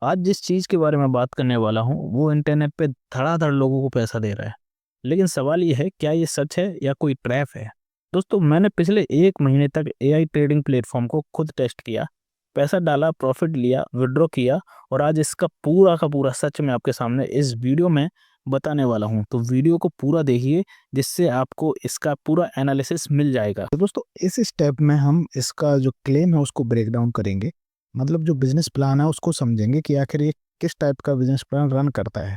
आज जिस चीज़ के बारे में बात करने वाला हूँ वो इंटरनेट पे धड़ाधड़ लोगों को पैसा दे रहा है। लेकिन सवाल ये है, क्या ये सच है या कोई ट्रैप है? दोस्तों, मैंने पिछले 1 महीने तक एआई ट्रेडिंग प्लेटफॉर्म को खुद टेस्ट किया, पैसा डाला, प्रॉफिट लिया, विड्रॉ किया और आज इसका पूरा का पूरा सच मैं आपके सामने इस वीडियो में बताने वाला हूँ। तो वीडियो को पूरा देखिए, जिससे आपको इसका पूरा एनालिसिस मिल जाएगा। तो दोस्तों इस स्टेप में हम इसका जो क्लेम है उसको ब्रेक डाउन करेंगे। मतलब जो बिजनेस प्लान है उसको समझेंगे कि आखिर ये किस टाइप का बिजनेस प्लान रन करता है।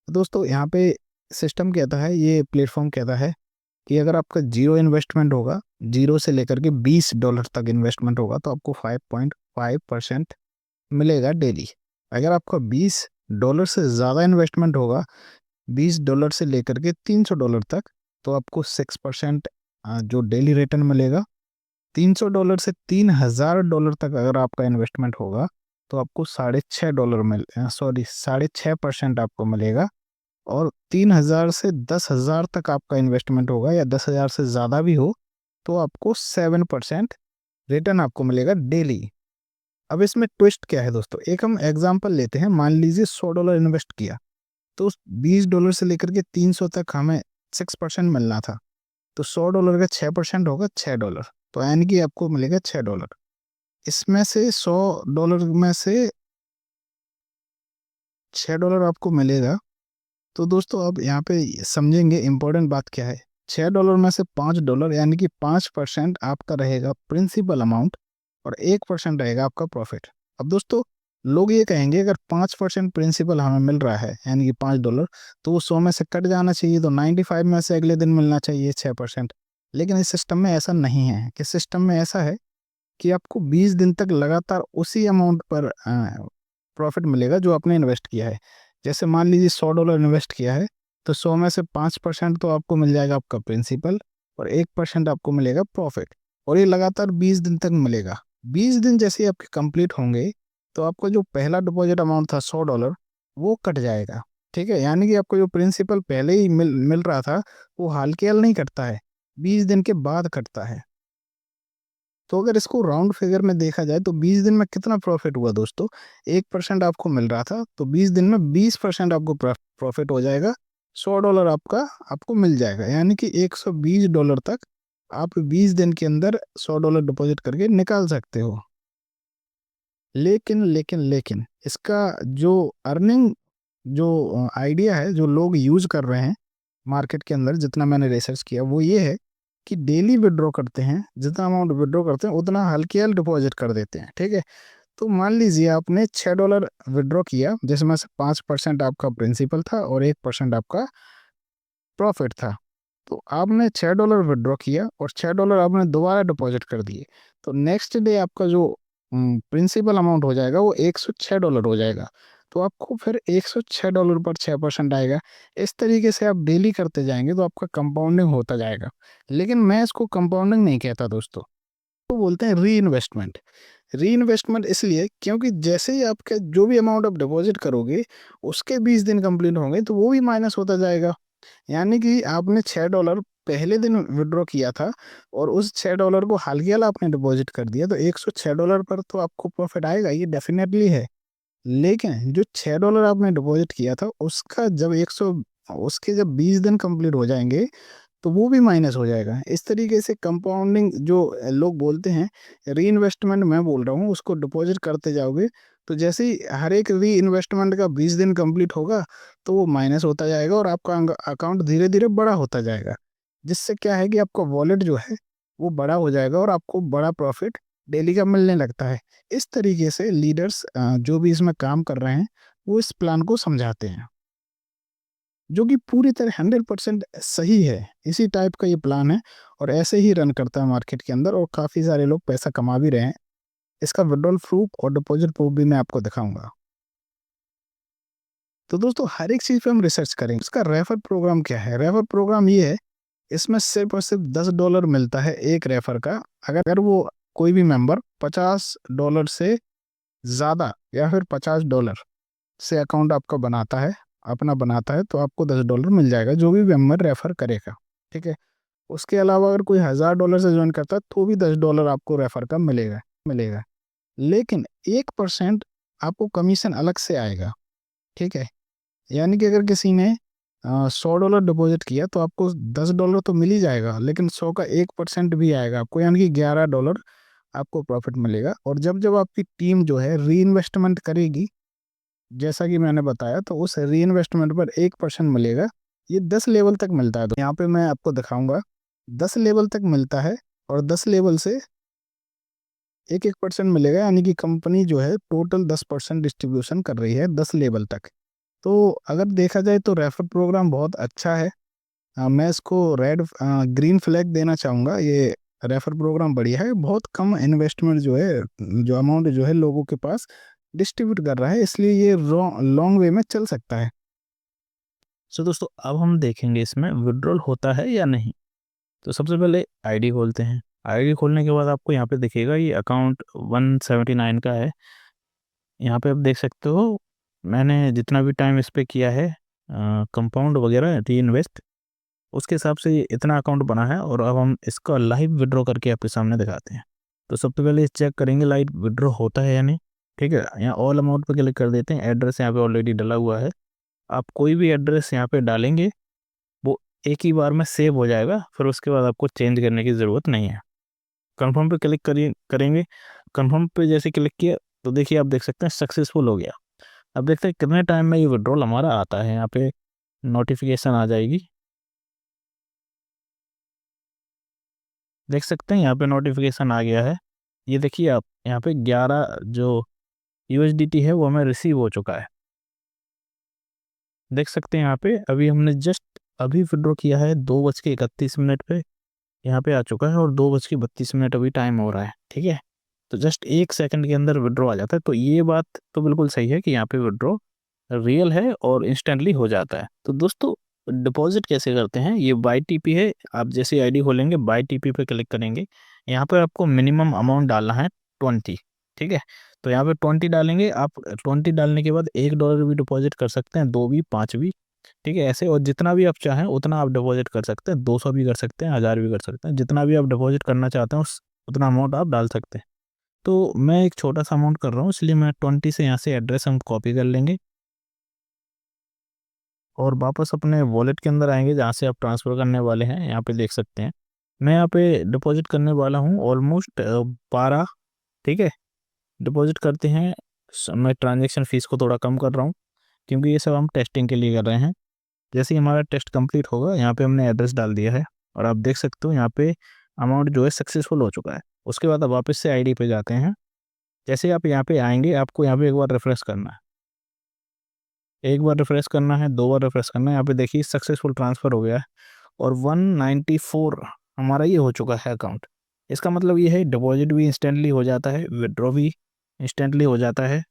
तो दोस्तों यहाँ पे सिस्टम कहता है, ये प्लेटफॉर्म कहता है कि अगर आपका जीरो इन्वेस्टमेंट होगा, जीरो से लेकर के $20 तक इन्वेस्टमेंट होगा तो आपको 5.5% मिलेगा डेली। अगर आपका $20 से ज़्यादा इन्वेस्टमेंट होगा, $20 से लेकर के $300 तक, तो आपको 6% जो डेली रिटर्न मिलेगा। $300 से $3000 तक अगर आपका इन्वेस्टमेंट होगा तो आपको $6.5 6.5% आपको मिलेगा। और 3000 से 10,000 तक आपका इन्वेस्टमेंट होगा या 10,000 से ज़्यादा भी हो तो आपको 7% रिटर्न आपको मिलेगा डेली। अब इसमें ट्विस्ट क्या है दोस्तों, एक हम एग्जांपल लेते हैं। मान लीजिए $100 इन्वेस्ट किया, तो उस $20 से लेकर के 300 तक हमें 6% मिलना था। तो $100 का 6% होगा $6। तो यानी कि आपको मिलेगा $6। इसमें से $100 में से $6 आपको मिलेगा। तो दोस्तों अब यहाँ पे समझेंगे इम्पोर्टेंट बात क्या है। $6 में से $5 यानी कि 5% आपका रहेगा प्रिंसिपल अमाउंट और 1% रहेगा आपका प्रॉफिट। अब दोस्तों लोग ये कहेंगे अगर 5% प्रिंसिपल हमें मिल रहा है यानी कि $5, तो वो 100 में से कट जाना चाहिए, तो 95 में से अगले दिन मिलना चाहिए 6%। लेकिन इस सिस्टम में ऐसा नहीं है। कि सिस्टम में ऐसा है कि आपको 20 दिन तक लगातार उसी अमाउंट पर प्रॉफिट मिलेगा जो आपने इन्वेस्ट किया है। जैसे मान लीजिए $100 इन्वेस्ट किया है, तो 100 में से 5% तो आपको मिल जाएगा आपका प्रिंसिपल और 1% आपको मिलेगा प्रॉफिट। और ये लगातार 20 दिन तक मिलेगा। 20 दिन जैसे ही आपके कंप्लीट होंगे तो आपको जो पहला डिपॉजिट अमाउंट था $100 वो कट जाएगा। ठीक है, यानी कि आपको जो प्रिंसिपल पहले ही मिल रहा था वो हाल के हाल नहीं कटता है, 20 दिन के बाद कटता है। तो अगर इसको राउंड फिगर में देखा जाए तो 20 दिन में कितना प्रॉफिट हुआ दोस्तों, 1% आपको मिल रहा था तो 20 दिन में 20% आपको प्रॉफिट हो जाएगा। $100 आपका आपको मिल जाएगा, यानी कि $120 तक आप 20 दिन के अंदर $100 डिपॉजिट करके निकाल सकते हो। लेकिन लेकिन लेकिन इसका जो अर्निंग जो आइडिया है जो लोग यूज कर रहे हैं मार्केट के अंदर, जितना मैंने रिसर्च किया वो ये है कि डेली विड्रॉ करते हैं, जितना अमाउंट विड्रॉ करते हैं उतना हल्के हल डिपॉजिट कर देते हैं। ठीक है, तो मान लीजिए आपने $6 विड्रॉ किया, जिसमें से 5% आपका प्रिंसिपल था और 1% आपका प्रॉफिट था। तो आपने $6 विड्रॉ किया और $6 आपने दोबारा डिपॉजिट कर दिए। तो नेक्स्ट डे आपका जो प्रिंसिपल अमाउंट हो जाएगा वो $106 हो जाएगा। तो आपको फिर $106 पर 6% आएगा। इस तरीके से आप डेली करते जाएंगे तो आपका कंपाउंडिंग होता जाएगा। लेकिन मैं इसको कंपाउंडिंग नहीं कहता दोस्तों, तो बोलते हैं री इन्वेस्टमेंट। री इन्वेस्टमेंट इसलिए क्योंकि जैसे ही आपका जो भी अमाउंट आप डिपॉजिट करोगे उसके 20 दिन कंप्लीट होंगे तो वो भी माइनस होता जाएगा। यानी कि आपने $6 पहले दिन विड्रॉ किया था और उस $6 को हाल ही हाल आपने डिपॉजिट कर दिया, तो $106 पर तो आपको प्रॉफिट आएगा, ये डेफिनेटली है। लेकिन जो $6 आपने डिपॉजिट किया था उसका जब 100 उसके जब 20 दिन कंप्लीट हो जाएंगे तो वो भी माइनस हो जाएगा। इस तरीके से कंपाउंडिंग जो लोग बोलते हैं, री इन्वेस्टमेंट मैं बोल रहा हूँ, उसको डिपॉजिट करते जाओगे तो जैसे ही हर एक री इन्वेस्टमेंट का 20 दिन कंप्लीट होगा तो वो माइनस होता जाएगा और आपका अकाउंट धीरे धीरे बड़ा होता जाएगा। जिससे क्या है कि आपका वॉलेट जो है वो बड़ा हो जाएगा और आपको बड़ा प्रॉफिट डेली का मिलने लगता है। इस तरीके से लीडर्स जो भी इसमें काम कर रहे हैं वो इस प्लान को समझाते हैं, जो कि पूरी तरह 100% सही है। इसी टाइप का ये प्लान है और ऐसे ही रन करता है मार्केट के अंदर और काफ़ी सारे लोग पैसा कमा भी रहे हैं। इसका विड्रॉल प्रूफ और डिपॉजिट प्रूफ भी मैं आपको दिखाऊंगा। तो दोस्तों हर एक चीज़ पे हम रिसर्च करेंगे। इसका रेफर प्रोग्राम क्या है? रेफर प्रोग्राम ये है, इसमें सिर्फ और सिर्फ $10 मिलता है एक रेफर का। अगर वो कोई भी मेंबर $50 से ज़्यादा या फिर $50 से अकाउंट आपका बनाता है, अपना बनाता है, तो आपको $10 मिल जाएगा जो भी मेंबर रेफर करेगा। ठीक है, उसके अलावा अगर कोई $1000 से ज्वाइन करता है तो भी $10 आपको रेफर का मिलेगा मिलेगा। लेकिन 1% आपको कमीशन अलग से आएगा, ठीक है। यानी कि अगर किसी ने $100 डिपॉजिट किया तो आपको $10 तो मिल ही जाएगा, लेकिन 100 का 1% भी आएगा आपको, यानी कि $11 आपको प्रॉफिट मिलेगा। और जब जब आपकी टीम जो है री इन्वेस्टमेंट करेगी, जैसा कि मैंने बताया, तो उस री इन्वेस्टमेंट पर 1% मिलेगा। ये 10 लेवल तक मिलता है। तो यहाँ पे मैं आपको दिखाऊंगा, 10 लेवल तक मिलता है और 10 लेवल से 1% मिलेगा, यानी कि कंपनी जो है टोटल 10% डिस्ट्रीब्यूशन कर रही है 10 लेवल तक। तो अगर देखा जाए तो रेफर प्रोग्राम बहुत अच्छा है। मैं इसको ग्रीन फ्लैग देना चाहूँगा। ये रेफर प्रोग्राम बढ़िया है, बहुत कम इन्वेस्टमेंट जो है, जो अमाउंट जो है लोगों के पास डिस्ट्रीब्यूट कर रहा है, इसलिए ये लॉन्ग वे में चल सकता है। सो दोस्तों अब हम देखेंगे इसमें विड्रॉल होता है या नहीं। तो सबसे पहले आईडी खोलते हैं। आईडी खोलने के बाद आपको यहाँ पे दिखेगा ये अकाउंट 179 का है। यहाँ पे आप देख सकते हो मैंने जितना भी टाइम इस पे किया है कंपाउंड वगैरह री इन्वेस्ट, उसके हिसाब से ये इतना अकाउंट बना है। और अब हम इसका लाइव विड्रॉ करके आपके सामने दिखाते हैं। तो सबसे पहले चेक करेंगे लाइव विड्रॉ होता है या नहीं। ठीक है, यहाँ ऑल अमाउंट पे क्लिक कर देते हैं। एड्रेस यहाँ पे ऑलरेडी डला हुआ है। आप कोई भी एड्रेस यहाँ पे डालेंगे वो एक ही बार में सेव हो जाएगा, फिर उसके बाद आपको चेंज करने की ज़रूरत नहीं है। कंफर्म पे क्लिक करेंगे। कंफर्म पे जैसे क्लिक किया तो देखिए आप देख सकते हैं सक्सेसफुल हो गया। अब देखते हैं कितने टाइम में ये विड्रॉल हमारा आता है। यहाँ पे नोटिफिकेशन आ जाएगी, देख सकते हैं यहाँ पे नोटिफिकेशन आ गया है। ये देखिए आप यहाँ पे 11 जो USDT है वो हमें रिसीव हो चुका है। देख सकते हैं यहाँ पे अभी हमने जस्ट अभी विड्रॉ किया है 2:31 पे यहाँ पे आ चुका है, और 2:32 अभी टाइम हो रहा है। ठीक है, तो जस्ट 1 सेकंड के अंदर विड्रॉ आ जाता है। तो ये बात तो बिल्कुल सही है कि यहाँ पे विड्रॉ रियल है और इंस्टेंटली हो जाता है। तो दोस्तों डिपॉजिट कैसे करते हैं, ये बाय टीपी है। आप जैसे आईडी खोलेंगे बाय टीपी पे क्लिक करेंगे। यहाँ पर आपको मिनिमम अमाउंट डालना है 20। ठीक है, तो यहाँ पे 20 डालेंगे आप। 20 डालने के बाद $1 भी डिपॉजिट कर सकते हैं, 2 भी, 5 भी। ठीक है, ऐसे और जितना भी आप चाहें उतना आप डिपॉजिट कर सकते हैं। 200 भी कर सकते हैं, 1000 भी कर सकते हैं। जितना भी आप डिपॉजिट करना चाहते हैं उस उतना अमाउंट आप डाल सकते हैं। तो मैं एक छोटा सा अमाउंट कर रहा हूँ, इसलिए मैं 20 से यहाँ से एड्रेस हम कॉपी कर लेंगे और वापस अपने वॉलेट के अंदर आएंगे जहाँ से आप ट्रांसफ़र करने वाले हैं। यहाँ पे देख सकते हैं मैं यहाँ पे डिपॉजिट करने वाला हूँ ऑलमोस्ट 12। ठीक है, डिपॉजिट करते हैं। मैं ट्रांजेक्शन फ़ीस को थोड़ा कम कर रहा हूँ क्योंकि ये सब हम टेस्टिंग के लिए कर रहे हैं। जैसे ही हमारा टेस्ट कंप्लीट होगा यहाँ पे हमने एड्रेस डाल दिया है और आप देख सकते हो यहाँ पे अमाउंट जो है सक्सेसफुल हो चुका है। उसके बाद आप वापस से आईडी पे जाते हैं। जैसे ही आप यहाँ पे आएंगे आपको यहाँ पे एक बार रिफ्रेश करना है, एक बार रिफ्रेश करना है, 2 बार रिफ्रेश करना है। यहाँ पे देखिए सक्सेसफुल ट्रांसफ़र हो गया है और 194 हमारा ये हो चुका है अकाउंट। इसका मतलब ये है डिपॉजिट भी इंस्टेंटली हो जाता है, विड्रॉ भी इंस्टेंटली हो जाता है।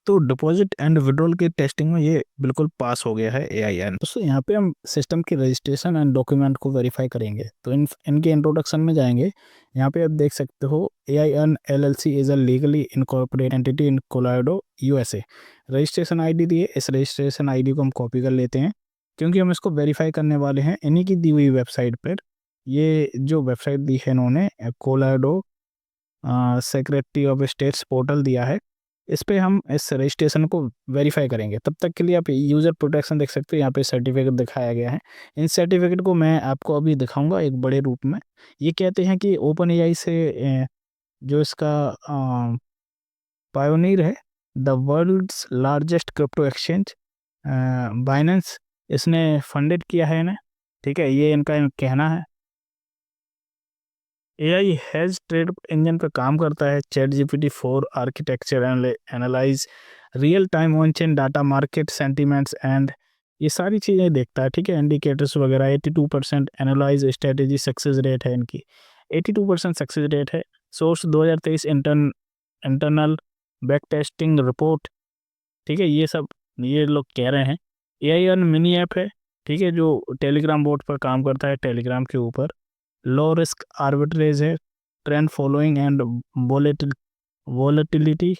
तो डिपॉजिट एंड विड्रॉल की टेस्टिंग में ये बिल्कुल पास हो गया है AIN। दोस्तों यहाँ पे हम सिस्टम की रजिस्ट्रेशन एंड डॉक्यूमेंट को वेरीफाई करेंगे। तो इनके इंट्रोडक्शन में जाएंगे। यहाँ पे आप देख सकते हो AIN LLC is a legally incorporated entity in Colorado USA। Registration ID दिए, इस रजिस्ट्रेशन ID को हम कॉपी कर लेते हैं क्योंकि हम इसको वेरीफाई करने वाले हैं इन्हीं की दी हुई वेबसाइट पर। ये जो वेबसाइट दी है इन्होंने Colorado secretary of states portal दिया है, इस पे हम इस रजिस्ट्रेशन को वेरीफाई करेंगे। तब तक के लिए आप यूज़र प्रोटेक्शन देख सकते हो, यहाँ पे सर्टिफिकेट दिखाया गया है। इन सर्टिफिकेट को मैं आपको अभी दिखाऊंगा एक बड़े रूप में। ये कहते हैं कि ओपन AI से जो इसका पायोनीर है, the world's largest crypto exchange Binance, इसने फंडेड किया है इन्हें। ठीक है, ये इनका कहना है। AI हैज़ ट्रेड इंजन पे काम करता है। ChatGPT 4 architecture analyse real time on chain data, market sentiments and ये सारी चीज़ें देखता है। ठीक है, इंडिकेटर्स वगैरह। 82% एनालाइज स्ट्रेटेजी सक्सेस रेट है इनकी, 82% सक्सेस रेट है। Source 2023 internal back testing report. ठीक है, ये सब ये लोग कह रहे हैं। AIN मिनी ऐप है, ठीक है, जो टेलीग्राम बोट पर काम करता है, टेलीग्राम के ऊपर। लो रिस्क आर्बिट्रेज है, trend following and volatility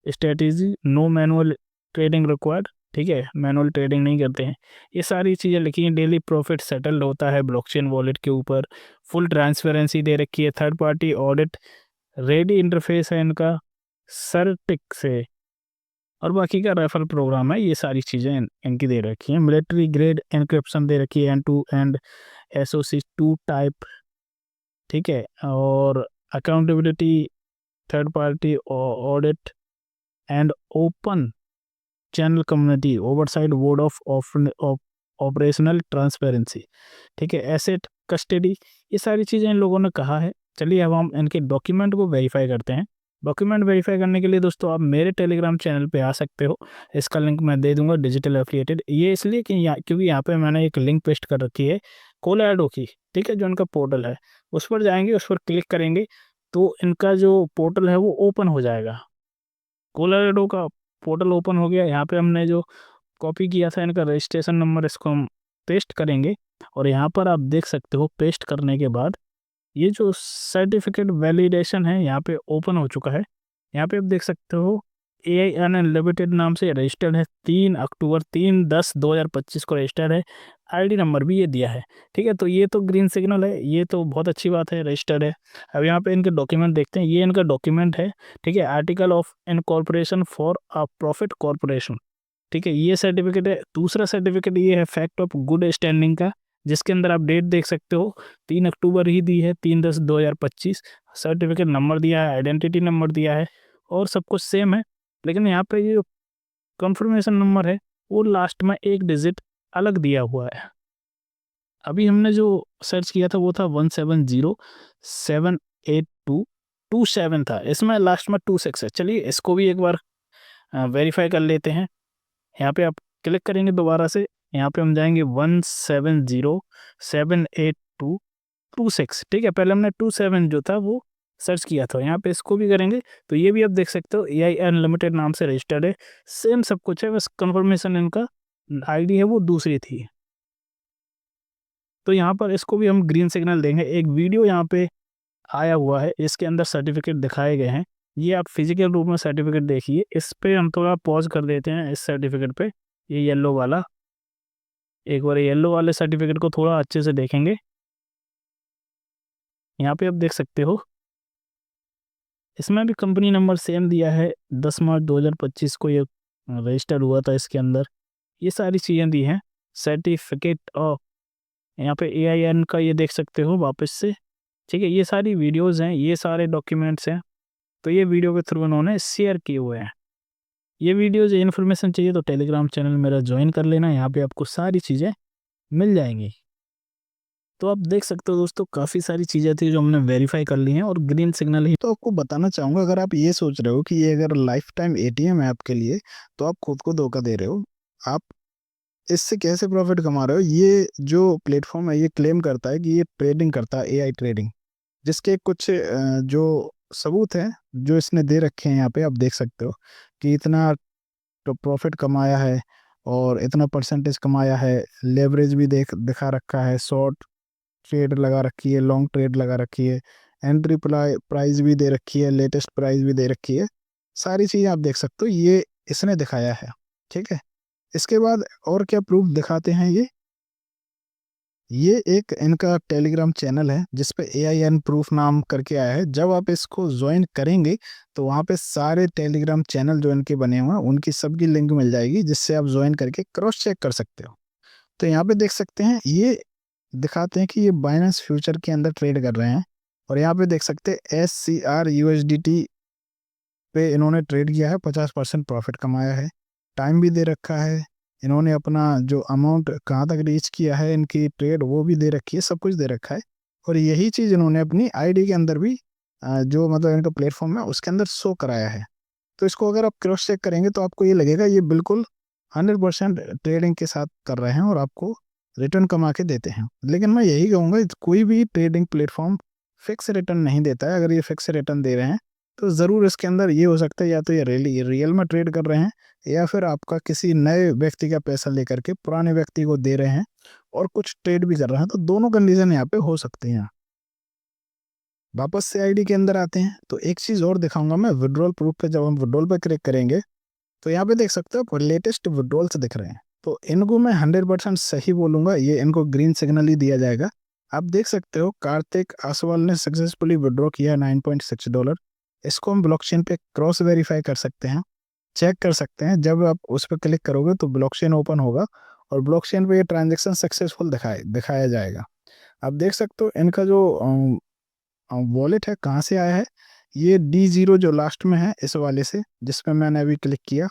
strategy, no manual trading required. ठीक है, मैनुअल ट्रेडिंग नहीं करते हैं। ये सारी चीज़ें लिखी हैं। डेली प्रॉफिट सेटल्ड होता है ब्लॉकचेन वॉलेट के ऊपर। फुल ट्रांसपेरेंसी दे रखी है। Third party audit ready interface है इनका। सर्टिक से, और बाकी का रेफरल प्रोग्राम है। ये सारी चीज़ें इनकी दे रखी हैं। मिलिट्री ग्रेड एनक्रिप्शन दे रखी है, end to end SOC 2 type, ठीक है, और accountability, third party audit and open channel community oversight, board of operational transparency, ठीक है, एसेट कस्टडी, ये सारी चीज़ें इन लोगों ने कहा है। चलिए अब हम इनके डॉक्यूमेंट को वेरीफाई करते हैं। डॉक्यूमेंट वेरीफाई करने के लिए दोस्तों आप मेरे टेलीग्राम चैनल पे आ सकते हो, इसका लिंक मैं दे दूंगा, डिजिटल एफिलिएटेड। ये इसलिए कि क्योंकि यहाँ पे मैंने एक लिंक पेस्ट कर रखी है कोलैडो की, ठीक है, जो इनका पोर्टल है, उस पर जाएंगे, उस पर क्लिक करेंगे तो इनका जो पोर्टल है वो ओपन हो जाएगा। कोलोराडो का पोर्टल ओपन हो गया। यहाँ पे हमने जो कॉपी किया था इनका रजिस्ट्रेशन नंबर, इसको हम पेस्ट करेंगे, और यहाँ पर आप देख सकते हो पेस्ट करने के बाद ये जो सर्टिफिकेट वैलिडेशन है यहाँ पे ओपन हो चुका है। यहाँ पे आप देख सकते हो AIN अनलिमिटेड नाम से रजिस्टर्ड है, 3 अक्टूबर 3/10/2025 को रजिस्टर्ड है। ID नंबर भी ये दिया है, ठीक है। तो ये तो ग्रीन सिग्नल है, ये तो बहुत अच्छी बात है, रजिस्टर्ड है। अब यहाँ पे इनके डॉक्यूमेंट देखते हैं, ये इनका डॉक्यूमेंट है, ठीक है, article of incorporation for a profit corporation, ठीक है, ये सर्टिफिकेट है। दूसरा सर्टिफिकेट ये है फैक्ट ऑफ गुड स्टैंडिंग का, जिसके अंदर आप डेट देख सकते हो 3 अक्टूबर ही दी है, 3/10/2025। सर्टिफिकेट नंबर दिया है, आइडेंटिटी नंबर दिया है, और सब कुछ सेम है। लेकिन यहाँ पे ये कंफर्मेशन नंबर है वो लास्ट में एक डिजिट अलग दिया हुआ है। अभी हमने जो सर्च किया था वो था 1707822 था, इसमें लास्ट में 26 है। चलिए इसको भी एक बार वेरीफाई कर लेते हैं। यहाँ पे आप क्लिक करेंगे दोबारा से, यहाँ पे हम जाएंगे 1707822 ठीक है। पहले हमने 27 जो था वो सर्च किया था, यहाँ पे इसको भी करेंगे तो ये भी आप देख सकते हो AI अनलिमिटेड नाम से रजिस्टर्ड है, सेम सब कुछ है, बस कंफर्मेशन इनका ID है वो दूसरी थी। तो यहाँ पर इसको भी हम ग्रीन सिग्नल देंगे। एक वीडियो यहाँ पे आया हुआ है, इसके अंदर सर्टिफिकेट दिखाए गए हैं, ये आप फिजिकल रूप में सर्टिफिकेट देखिए। इस पे हम थोड़ा पॉज कर देते हैं, इस सर्टिफिकेट पे, ये येलो वाला, एक बार येलो वाले सर्टिफिकेट को थोड़ा अच्छे से देखेंगे। यहाँ पे आप देख सकते हो इसमें भी कंपनी नंबर सेम दिया है, 10 मार्च 2025 को ये रजिस्टर हुआ था, इसके अंदर ये सारी चीज़ें दी हैं। सर्टिफिकेट ऑफ, यहाँ पे AIN का ये देख सकते हो वापस से, ठीक है, ये सारी वीडियोज़ हैं, ये सारे डॉक्यूमेंट्स हैं, तो ये वीडियो के थ्रू उन्होंने शेयर किए हुए हैं। ये वीडियोज़, ये इन्फॉर्मेशन चाहिए तो टेलीग्राम चैनल मेरा ज्वाइन कर लेना, यहाँ पे आपको सारी चीज़ें मिल जाएंगी। तो आप देख सकते हो दोस्तों, काफ़ी सारी चीज़ें थी जो हमने वेरीफाई कर ली हैं, और ग्रीन सिग्नल ही। तो आपको बताना चाहूँगा, अगर आप ये सोच रहे हो कि ये अगर लाइफ टाइम ATM है आपके लिए, तो आप खुद को धोखा दे रहे हो। आप इससे कैसे प्रॉफिट कमा रहे हो, ये जो प्लेटफॉर्म है ये क्लेम करता है कि ये ट्रेडिंग करता है, AI ट्रेडिंग, जिसके कुछ जो सबूत हैं जो इसने दे रखे हैं यहाँ पे आप देख सकते हो कि इतना तो प्रॉफिट कमाया है और इतना परसेंटेज कमाया है। लेवरेज भी दिखा रखा है, शॉर्ट ट्रेड लगा रखी है, लॉन्ग ट्रेड लगा रखी है, एंट्री प्राइस भी दे रखी है, लेटेस्ट प्राइस भी दे रखी है, सारी चीज़ें आप देख सकते हो, ये इसने दिखाया है, ठीक है। इसके बाद और क्या प्रूफ दिखाते हैं ये एक इनका टेलीग्राम चैनल है जिस पे AIN प्रूफ नाम करके आया है। जब आप इसको ज्वाइन करेंगे तो वहाँ पे सारे टेलीग्राम चैनल जो इनके बने हुए हैं उनकी सबकी लिंक मिल जाएगी, जिससे आप ज्वाइन करके क्रॉस चेक कर सकते हो। तो यहाँ पे देख सकते हैं, ये दिखाते हैं कि ये बाइनेंस फ्यूचर के अंदर ट्रेड कर रहे हैं, और यहाँ पे देख सकते हैं SCR USDT पे इन्होंने ट्रेड किया है, 50% प्रॉफिट कमाया है। टाइम भी दे रखा है, इन्होंने अपना जो अमाउंट कहाँ तक रीच किया है, इनकी ट्रेड वो भी दे रखी है, सब कुछ दे रखा है। और यही चीज़ इन्होंने अपनी ID के अंदर भी जो मतलब इनका प्लेटफॉर्म है उसके अंदर शो कराया है। तो इसको अगर आप क्रॉस चेक करेंगे तो आपको ये लगेगा ये बिल्कुल 100% ट्रेडिंग के साथ कर रहे हैं और आपको रिटर्न कमा के देते हैं। लेकिन मैं यही कहूँगा, कोई भी ट्रेडिंग प्लेटफॉर्म फिक्स रिटर्न नहीं देता है। अगर ये फिक्स रिटर्न दे रहे हैं तो ज़रूर इसके अंदर ये हो सकता है या तो ये रियल में ट्रेड कर रहे हैं, या फिर आपका किसी नए व्यक्ति का पैसा लेकर के पुराने व्यक्ति को दे रहे हैं और कुछ ट्रेड भी कर रहे हैं। तो दोनों कंडीशन यहाँ पे हो सकती हैं। वापस से ID के अंदर आते हैं तो एक चीज़ और दिखाऊंगा मैं, विड्रॉल प्रूफ पे जब हम विड्रॉल पे क्लिक करेंगे तो यहाँ पे देख सकते हो लेटेस्ट विड्रॉल्स दिख रहे हैं। तो इनको मैं 100% सही बोलूंगा, ये इनको ग्रीन सिग्नल ही दिया जाएगा। आप देख सकते हो कार्तिक आसवाल ने सक्सेसफुली विड्रॉ किया $9.6, इसको हम ब्लॉकचेन पे क्रॉस वेरीफाई कर सकते हैं, चेक कर सकते हैं। जब आप उस पर क्लिक करोगे तो ब्लॉकचेन ओपन होगा और ब्लॉकचेन पे ये ट्रांजेक्शन सक्सेसफुल दिखाया जाएगा। आप देख सकते हो इनका जो वॉलेट है कहाँ से आया है, ये D0 जो लास्ट में है इस वाले से, जिसमें मैंने अभी क्लिक किया,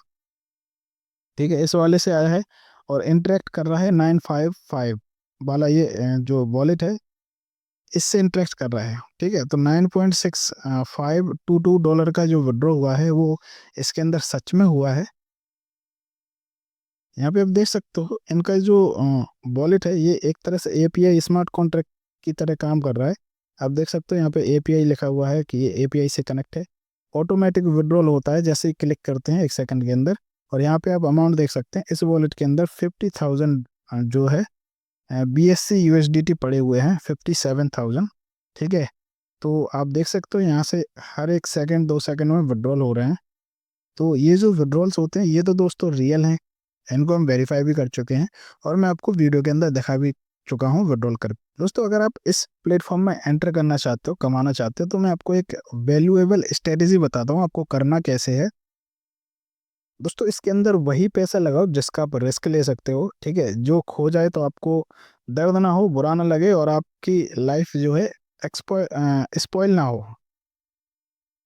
ठीक है, इस वाले से आया है और इंटरेक्ट कर रहा है 955 वाला ये जो वॉलेट है इससे इंटरेक्ट कर रहा है, ठीक है। तो $9.6522 का जो विड्रॉ हुआ है वो इसके अंदर सच में हुआ है। यहाँ पे आप देख सकते हो इनका जो वॉलेट है ये एक तरह से API स्मार्ट कॉन्ट्रैक्ट की तरह काम कर रहा है। आप देख सकते हो यहाँ पे API लिखा हुआ है कि ये API से कनेक्ट है। ऑटोमेटिक विड्रॉल होता है जैसे ही क्लिक करते हैं 1 सेकंड के अंदर। और यहाँ पे आप अमाउंट देख सकते हैं इस वॉलेट के अंदर 50,000 जो है BSC USDT पड़े हुए हैं, 57,000, ठीक है। तो आप देख सकते हो यहाँ से हर 1 सेकंड 2 सेकंड में विड्रॉल हो रहे हैं। तो ये जो विड्रॉल्स होते हैं ये तो दोस्तों रियल हैं, इनको हम वेरीफाई भी कर चुके हैं और मैं आपको वीडियो के अंदर दिखा भी चुका हूँ विड्रॉल कर। दोस्तों अगर आप इस प्लेटफॉर्म में एंटर करना चाहते हो, कमाना चाहते हो, तो मैं आपको एक वैल्यूएबल स्ट्रेटेजी बताता हूँ आपको करना कैसे है। दोस्तों इसके अंदर वही पैसा लगाओ जिसका आप रिस्क ले सकते हो, ठीक है। जो खो जाए तो आपको दर्द ना हो, बुरा ना लगे और आपकी लाइफ जो है स्पॉइल ना हो।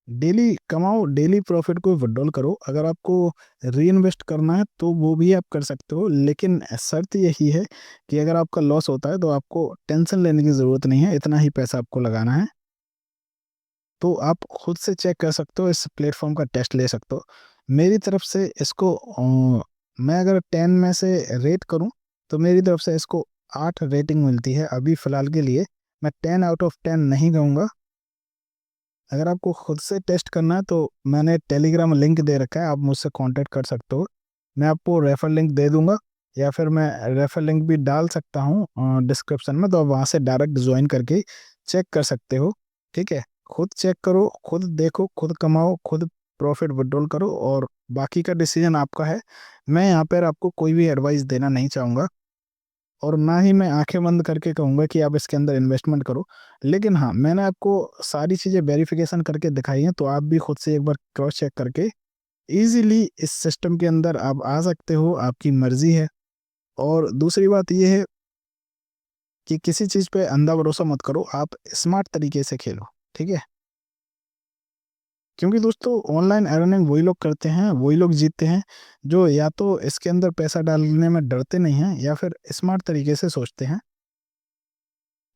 डेली कमाओ, डेली प्रॉफिट को विड्रॉल करो। अगर आपको री इन्वेस्ट करना है तो वो भी आप कर सकते हो, लेकिन शर्त यही है कि अगर आपका लॉस होता है तो आपको टेंशन लेने की ज़रूरत नहीं है, इतना ही पैसा आपको लगाना है। तो आप खुद से चेक कर सकते हो, इस प्लेटफॉर्म का टेस्ट ले सकते हो। मेरी तरफ से इसको मैं अगर 10 में से रेट करूं तो मेरी तरफ से इसको 8 रेटिंग मिलती है अभी फ़िलहाल के लिए। मैं 10 आउट ऑफ 10 नहीं कहूँगा। अगर आपको खुद से टेस्ट करना है तो मैंने टेलीग्राम लिंक दे रखा है, आप मुझसे कांटेक्ट कर सकते हो। मैं आपको रेफर लिंक दे दूंगा या फिर मैं रेफर लिंक भी डाल सकता हूँ डिस्क्रिप्शन में, तो आप वहाँ से डायरेक्ट ज्वाइन करके चेक कर सकते हो, ठीक है। खुद चेक करो, खुद देखो, खुद कमाओ, खुद प्रॉफिट विड्रॉल करो और बाकी का डिसीजन आपका है। मैं यहाँ पर आपको कोई भी एडवाइस देना नहीं चाहूँगा और ना ही मैं आंखें बंद करके कहूँगा कि आप इसके अंदर इन्वेस्टमेंट करो। लेकिन हाँ, मैंने आपको सारी चीज़ें वेरिफिकेशन करके दिखाई हैं, तो आप भी खुद से एक बार क्रॉस चेक करके इजीली इस सिस्टम के अंदर आप आ सकते हो, आपकी मर्जी है। और दूसरी बात ये है कि किसी चीज़ पे अंधा भरोसा मत करो, आप स्मार्ट तरीके से खेलो, ठीक है। क्योंकि दोस्तों ऑनलाइन अर्निंग वही लोग करते हैं, वही लोग जीतते हैं जो या तो इसके अंदर पैसा डालने में डरते नहीं हैं या फिर स्मार्ट तरीके से सोचते हैं,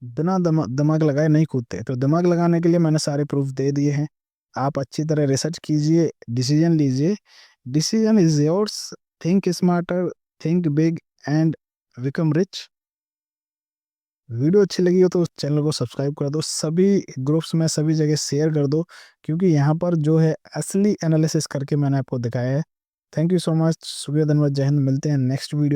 बिना दिमाग लगाए नहीं कूदते। तो दिमाग लगाने के लिए मैंने सारे प्रूफ दे दिए हैं। आप अच्छी तरह रिसर्च कीजिए, डिसीजन लीजिए। Decision is yours. Think smarter, think big and become rich. Video अच्छी लगी हो तो चैनल को सब्सक्राइब कर दो, सभी ग्रुप्स में सभी जगह शेयर कर दो, क्योंकि यहाँ पर जो है असली एनालिसिस करके मैंने आपको दिखाया है। Thank you so much. शुक्रिया, धन्यवाद, जय हिंद। मिलते हैं नेक्स्ट वीडियो।